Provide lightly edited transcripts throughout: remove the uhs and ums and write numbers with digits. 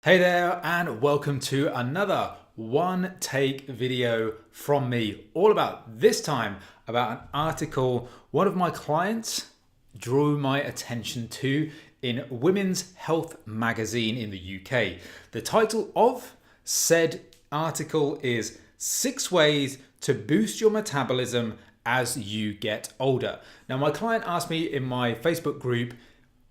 Hey there, and welcome to another one take video from me, all about this time about an article one of my clients drew my attention to in Women's Health magazine in the UK. The title of said article is 6 Ways to Boost Your Metabolism as You Get Older. Now, my client asked me in my Facebook group,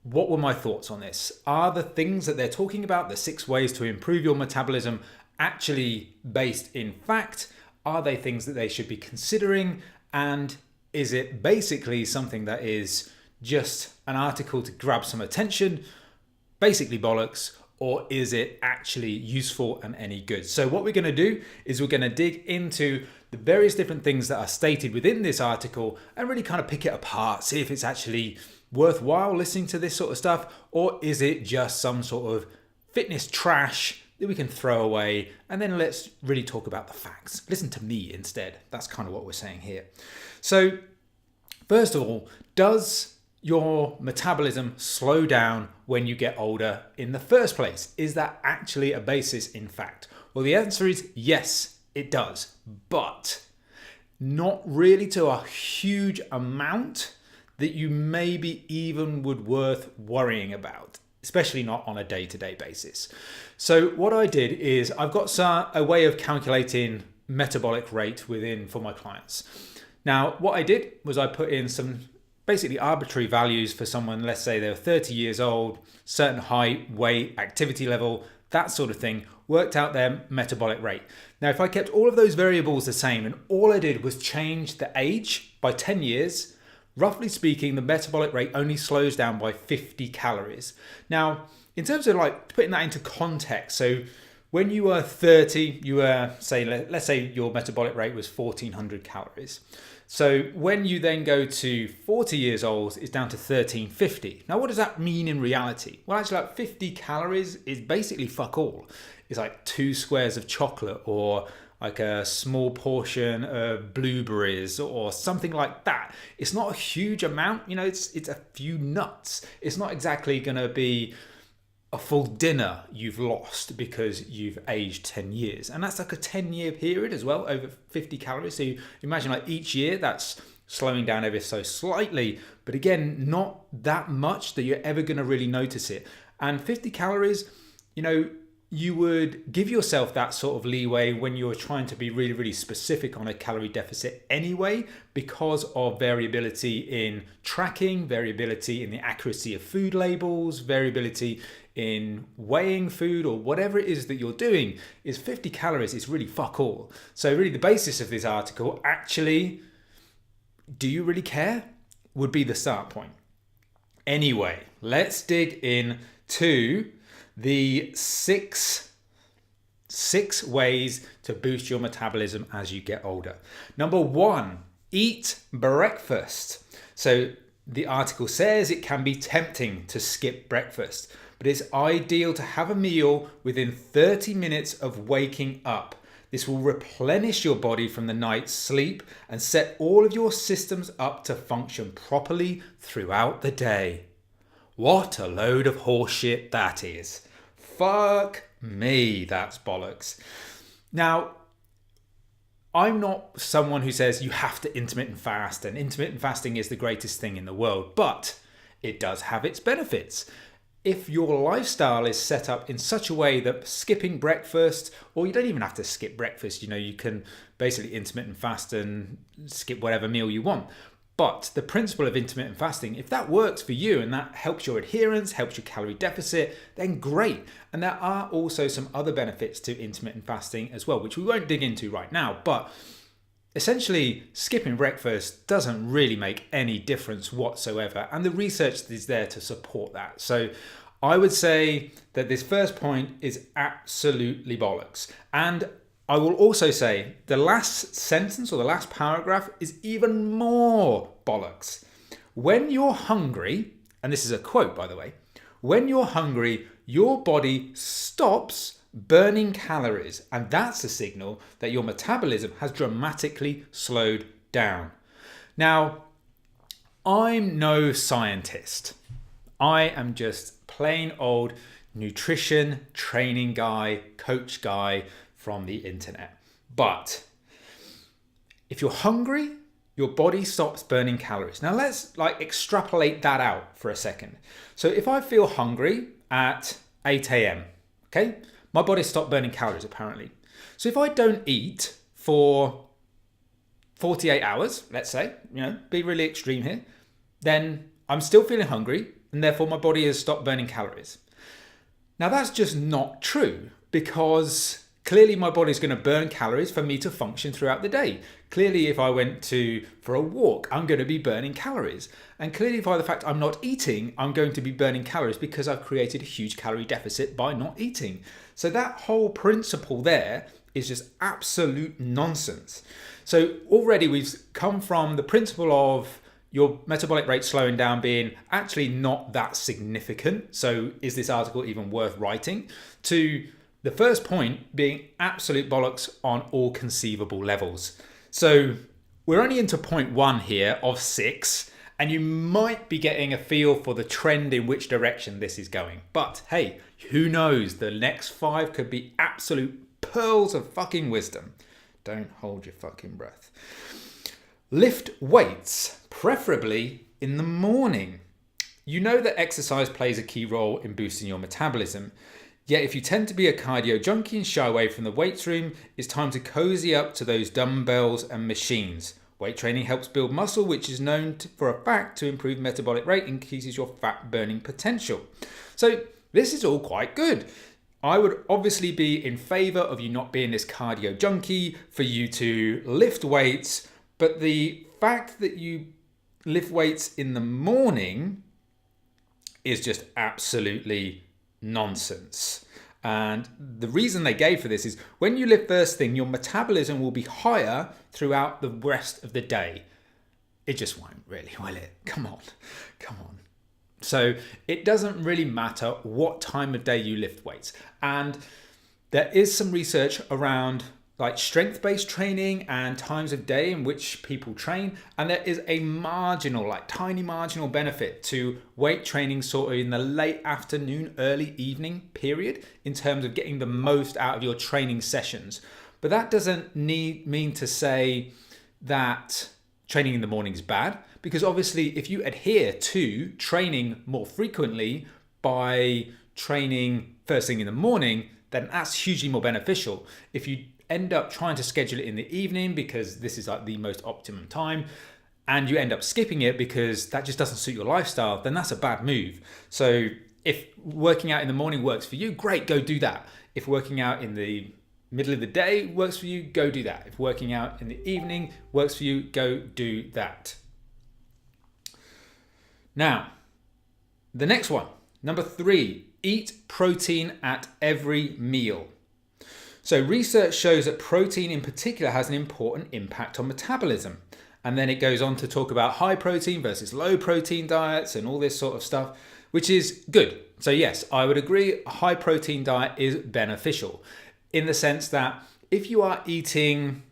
what were my thoughts on this? Are the things that they're talking about, the 6 ways to improve your metabolism, actually based in fact? Are they things that they should be considering? And is it basically something that is just an article to grab some attention, basically bollocks, or is it actually useful and any good? So what we're going to do is we're going to dig into the various different things that are stated within this article and really kind of pick it apart, see if it's actually worthwhile listening to this sort of stuff, or is it just some sort of fitness trash that we can throw away, and then let's really talk about the facts. Listen to me instead. That's kind of what we're saying here. So first of all, does your metabolism slow down when you get older in the first place? Is that actually a basis in fact? Well, the answer is yes, it does, but not really to a huge amount that you maybe even would worth worrying about, especially not on a day-to-day basis. So what I did is I've got a way of calculating metabolic rate for my clients. Now, what I did was I put in some basically arbitrary values for someone, let's say they're 30 years old, certain height, weight, activity level, that sort of thing, worked out their metabolic rate. Now, if I kept all of those variables the same and all I did was change the age by 10 years, roughly speaking, the metabolic rate only slows down by 50 calories. Now, in terms of like putting that into context, so when you were 30, you were, let's say your metabolic rate was 1400 calories. So when you then go to 40 years old, it's down to 1350. Now, what does that mean in reality? Well, actually, like 50 calories is basically fuck all. It's like 2 squares of chocolate or like a small portion of blueberries or something like that. It's not a huge amount, it's a few nuts. It's not exactly going to be a full dinner you've lost because you've aged 10 years. And that's like a 10-year period as well, over 50 calories. So you imagine like each year that's slowing down ever so slightly, but again, not that much that you're ever going to really notice it. And 50 calories, you would give yourself that sort of leeway when you're trying to be really, really specific on a calorie deficit anyway, because of variability in tracking, variability in the accuracy of food labels, variability in weighing food, or whatever it is that you're doing. Is 50 calories is really fuck all. So really the basis of this article, actually, do you really care? Would be the start point. Anyway, let's dig in to the six ways to boost your metabolism as you get older. Number 1, eat breakfast. So the article says it can be tempting to skip breakfast, but it's ideal to have a meal within 30 minutes of waking up. This will replenish your body from the night's sleep and set all of your systems up to function properly throughout the day. What a load of horseshit that is. Fuck me, that's bollocks. Now, I'm not someone who says you have to intermittent fast and intermittent fasting is the greatest thing in the world, but it does have its benefits. If your lifestyle is set up in such a way that skipping breakfast, or you don't even have to skip breakfast, you can basically intermittent fast and skip whatever meal you want. But the principle of intermittent fasting, if that works for you and that helps your adherence, helps your calorie deficit, then great. And there are also some other benefits to intermittent fasting as well, which we won't dig into right now. But essentially, skipping breakfast doesn't really make any difference whatsoever. And the research is there to support that. So I would say that this first point is absolutely bollocks. And I will also say the last sentence or the last paragraph is even more bollocks. When you're hungry, and this is a quote, by the way, when you're hungry, your body stops burning calories, and that's a signal that your metabolism has dramatically slowed down. Now, I'm no scientist. I am just plain old nutrition training guy, coach guy from the internet. But if you're hungry, your body stops burning calories. Now let's extrapolate that out for a second. So if I feel hungry at 8 a.m., okay, my body stopped burning calories apparently. So if I don't eat for 48 hours, let's say, be really extreme here, then I'm still feeling hungry and therefore my body has stopped burning calories. Now that's just not true, because clearly my body's going to burn calories for me to function throughout the day. Clearly if I went for a walk, I'm going to be burning calories. And clearly by the fact I'm not eating, I'm going to be burning calories because I've created a huge calorie deficit by not eating. So that whole principle there is just absolute nonsense. So already we've come from the principle of your metabolic rate slowing down being actually not that significant. So is this article even worth writing? To the first point being absolute bollocks on all conceivable levels. So we're only into point 1 here of 6, and you might be getting a feel for the trend in which direction this is going. But hey, who knows? The next 5 could be absolute pearls of fucking wisdom. Don't hold your fucking breath. Lift weights, preferably in the morning. You know that exercise plays a key role in boosting your metabolism. Yet if you tend to be a cardio junkie and shy away from the weights room, it's time to cozy up to those dumbbells and machines. Weight training helps build muscle, which is known for a fact to improve metabolic rate, increases your fat burning potential. So this is all quite good. I would obviously be in favor of you not being this cardio junkie, for you to lift weights, but the fact that you lift weights in the morning is just absolutely nonsense. And the reason they gave for this is when you lift first thing, your metabolism will be higher throughout the rest of the day. It just won't really, will it? Come on. So it doesn't really matter what time of day you lift weights. And there is some research around strength-based training and times of day in which people train, and there is a marginal, tiny marginal benefit to weight training sort of in the late afternoon, early evening period in terms of getting the most out of your training sessions. But that doesn't mean to say that training in the morning is bad, because obviously if you adhere to training more frequently by training first thing in the morning, then that's hugely more beneficial. If you end up trying to schedule it in the evening because this is the most optimum time, and you end up skipping it because that just doesn't suit your lifestyle, then that's a bad move. So if working out in the morning works for you, great, go do that. If working out in the middle of the day works for you, go do that. If working out in the evening works for you, go do that. Now, the next one, number 3, eat protein at every meal. So research shows that protein in particular has an important impact on metabolism. And then it goes on to talk about high protein versus low protein diets and all this sort of stuff, which is good. So yes, I would agree, a high protein diet is beneficial in the sense that if you are eating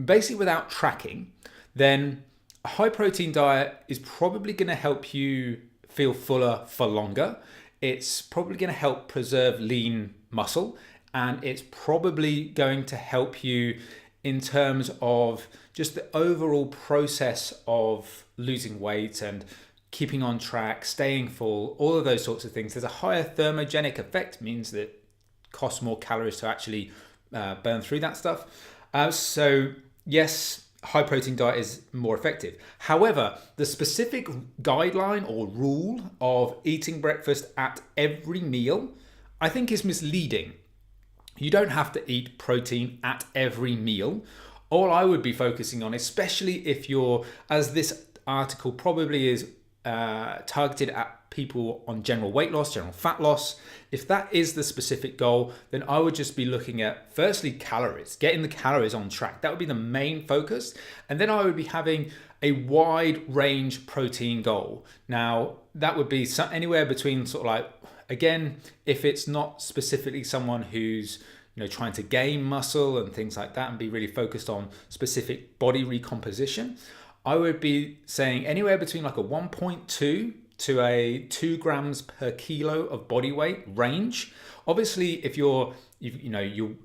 basically without tracking, then a high protein diet is probably going to help you feel fuller for longer. It's probably going to help preserve lean muscle. And it's probably going to help you in terms of just the overall process of losing weight and keeping on track, staying full, all of those sorts of things. There's a higher thermogenic effect, means that it costs more calories to actually burn through that stuff. So yes, high protein diet is more effective. However, the specific guideline or rule of eating breakfast at every meal, I think is misleading. You don't have to eat protein at every meal. All I would be focusing on, especially if you're, as this article probably is targeted at people on general weight loss, general fat loss, if that is the specific goal, then I would just be looking at firstly calories, getting the calories on track. That would be the main focus. And then I would be having a wide range protein goal. Now that would be anywhere between again, if it's not specifically someone who's trying to gain muscle and things like that and be really focused on specific body recomposition, I would be saying anywhere between a 1.2 to a 2 grams per kilo of body weight range. Obviously, if you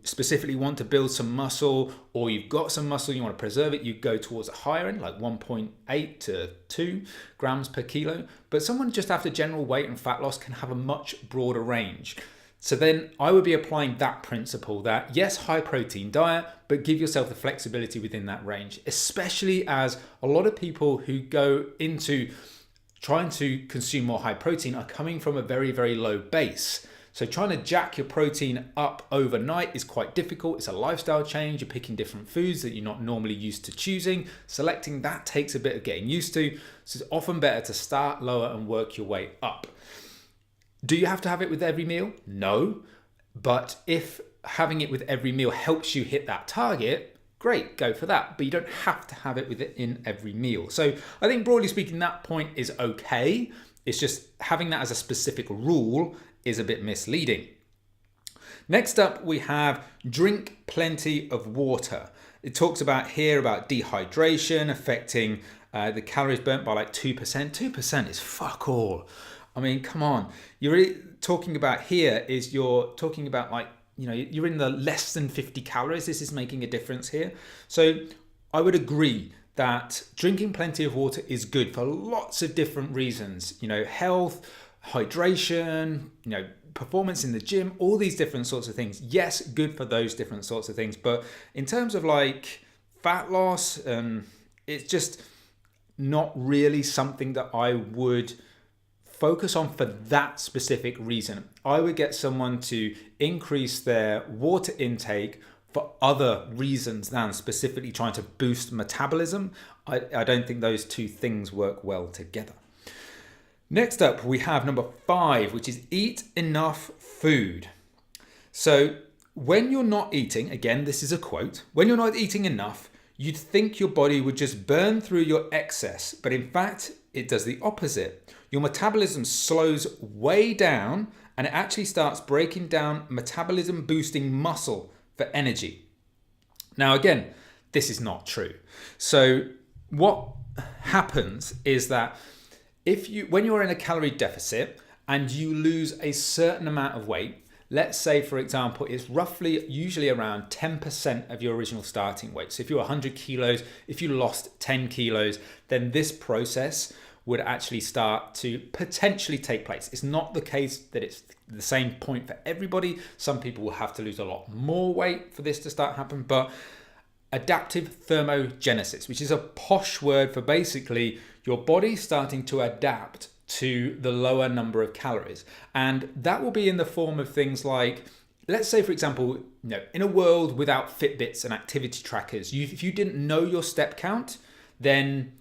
specifically want to build some muscle, or you've got some muscle, you want to preserve it, you go towards a higher end, like 1.8 to 2 grams per kilo. But someone just after general weight and fat loss can have a much broader range. So then I would be applying that principle that, yes, high protein diet, but give yourself the flexibility within that range, especially as a lot of people who go into trying to consume more high protein are coming from a very, very low base. So trying to jack your protein up overnight is quite difficult. It's a lifestyle change. You're picking different foods that you're not normally used to choosing. Selecting that takes a bit of getting used to. So it's often better to start lower and work your way up. Do you have to have it with every meal? No. But if having it with every meal helps you hit that target, great, go for that. But you don't have to have it in every meal. So I think broadly speaking, that point is okay. It's just having that as a specific rule is a bit misleading. Next up, we have drink plenty of water. It talks about dehydration affecting the calories burnt by like 2%. 2% is fuck all. I mean, come on. You're really talking about like, you're in the less than 50 calories. This is making a difference here. So I would agree that drinking plenty of water is good for lots of different reasons. Health, hydration, performance in the gym, all these different sorts of things. Yes, good for those different sorts of things. But in terms of like fat loss, it's just not really something that I would focus on for that specific reason. I would get someone to increase their water intake for other reasons than specifically trying to boost metabolism. I don't think those two things work well together. Next up, we have number 5, which is eat enough food. So when you're not eating, again, this is a quote, when you're not eating enough, you'd think your body would just burn through your excess, but in fact, it does the opposite. Your metabolism slows way down and it actually starts breaking down metabolism boosting muscle for energy. Now, again, this is not true. So what happens is that when you're in a calorie deficit and you lose a certain amount of weight, let's say, for example, it's usually around 10% of your original starting weight. So if you're 100 kilos, if you lost 10 kilos, then this process would actually start to potentially take place. It's not the case that it's the same point for everybody. Some people will have to lose a lot more weight for this to start happening, but adaptive thermogenesis, which is a posh word for basically your body starting to adapt to the lower number of calories. And that will be in the form of things like, let's say, for example, in a world without Fitbits and activity trackers, if you didn't know your step count, then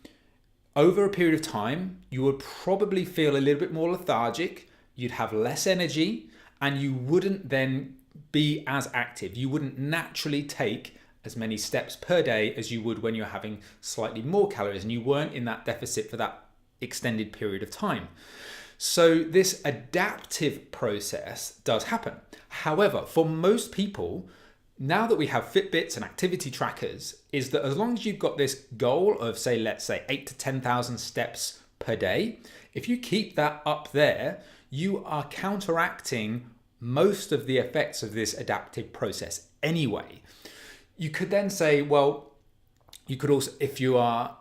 over a period of time, you would probably feel a little bit more lethargic, you'd have less energy, and you wouldn't then be as active. You wouldn't naturally take as many steps per day as you would when you're having slightly more calories and you weren't in that deficit for that extended period of time. So this adaptive process does happen. However, for most people, now that we have Fitbits and activity trackers, is that as long as you've got this goal of let's say 8 to 10,000 steps per day, if you keep that up there, you are counteracting most of the effects of this adaptive process anyway. You could then say, well, you could also, if you are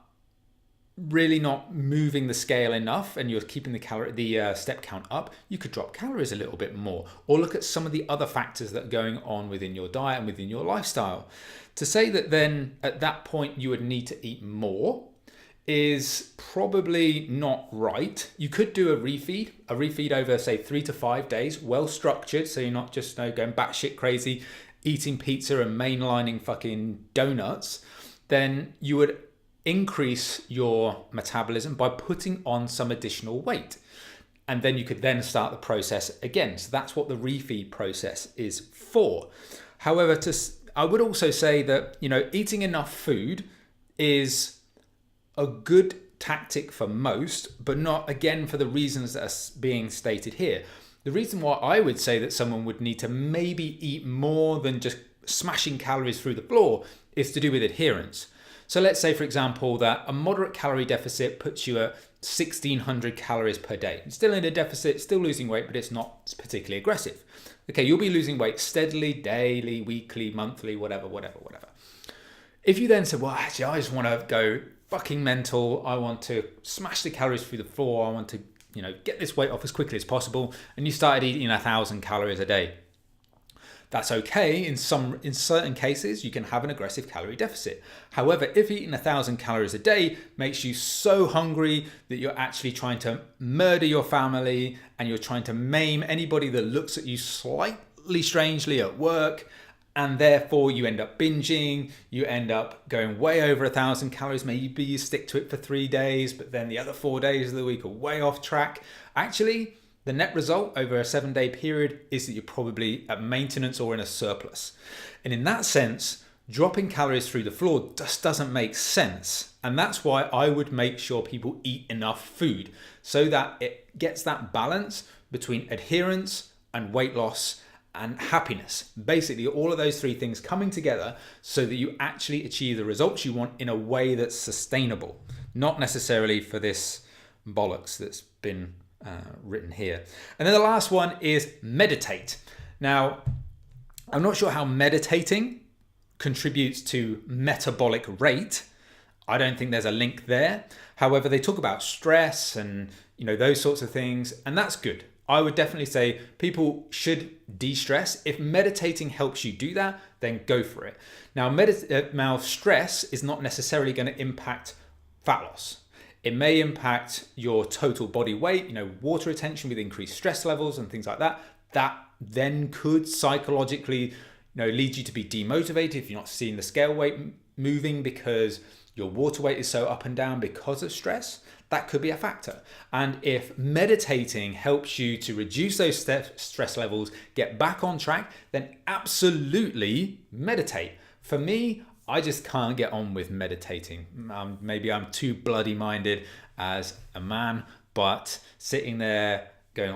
really not moving the scale enough and you're keeping the step count up, you could drop calories a little bit more, or look at some of the other factors that are going on within your diet and within your lifestyle. To say that then at that point you would need to eat more is probably not right. You could do a refeed over say 3 to 5 days, well structured, so you're not just going batshit crazy, eating pizza and mainlining fucking donuts. Then you would increase your metabolism by putting on some additional weight. And then you could then start the process again. So that's what the refeed process is for. However, I would also say that, eating enough food is a good tactic for most, but not, again, for the reasons that are being stated here. The reason why I would say that someone would need to maybe eat more than just smashing calories through the floor is to do with adherence. So let's say, for example, that a moderate calorie deficit puts you at 1600 calories per day. It's still in a deficit, still losing weight, but it's not particularly aggressive. Okay, you'll be losing weight steadily, daily, weekly, monthly, whatever. If you then say, well, actually, I just want to go fucking mental. I want to smash the calories through the floor. I want to, get this weight off as quickly as possible. And you started eating 1,000 calories a day. That's okay. In certain cases, you can have an aggressive calorie deficit. However, if eating 1,000 calories a day makes you so hungry that you're actually trying to murder your family and you're trying to maim anybody that looks at you slightly strangely at work, and therefore you end up binging, you end up going way over 1,000 calories, maybe you stick to it for 3 days, but then the other 4 days of the week are way off track. Actually, the net result over a 7-day period is that you're probably at maintenance or in a surplus. And in that sense, dropping calories through the floor just doesn't make sense. And that's why I would make sure people eat enough food so that it gets that balance between adherence and weight loss and happiness. Basically, all of those three things coming together so that you actually achieve the results you want in a way that's sustainable, not necessarily for this bollocks that's been written here. And then the last one is meditate. Now, I'm not sure how meditating contributes to metabolic rate. I don't think there's a link there. However, they talk about stress and those sorts of things, and that's good. I would definitely say people should de-stress. If meditating helps you do that, then go for it. Now, stress is not necessarily going to impact fat loss. It may impact your total body weight, water retention with increased stress levels and things like that. That then could psychologically, lead you to be demotivated if you're not seeing the scale weight moving because your water weight is so up and down because of stress. That could be a factor. And if meditating helps you to reduce those stress levels, get back on track, then absolutely meditate. For me, I just can't get on with meditating. Maybe I'm too bloody minded as a man, but sitting there going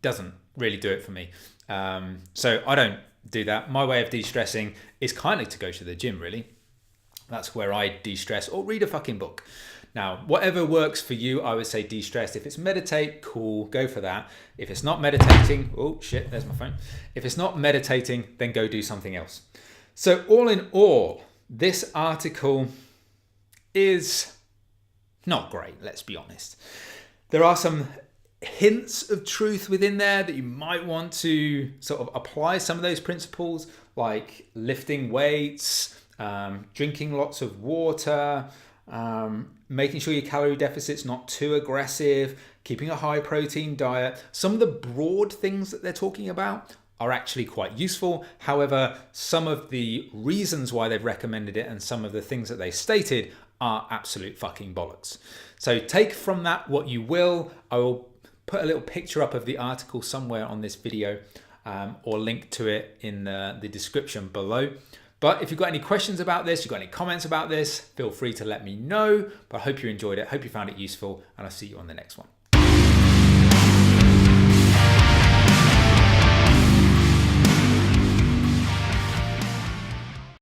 doesn't really do it for me. So I don't do that. My way of de-stressing is kind of to go to the gym, really. That's where I de-stress, or read a fucking book. Now, whatever works for you, I would say de-stress. If it's meditate, cool, go for that. If it's not meditating, oh shit, there's my phone. If it's not meditating, then go do something else. So all in all, this article is not great, let's be honest. There are some hints of truth within there that you might want to sort of apply some of those principles, like lifting weights, drinking lots of water, making sure your calorie deficit's not too aggressive, keeping a high protein diet. Some of the broad things that they're talking about are actually quite useful. However, some of the reasons why they've recommended it and some of the things that they stated are absolute fucking bollocks. So take from that what you will. I will put a little picture up of the article somewhere on this video, or link to it in the description below. But if you've got any questions about this, you've got any comments about this, feel free to let me know. But I hope you enjoyed it, hope you found it useful, and I'll see you on the next one.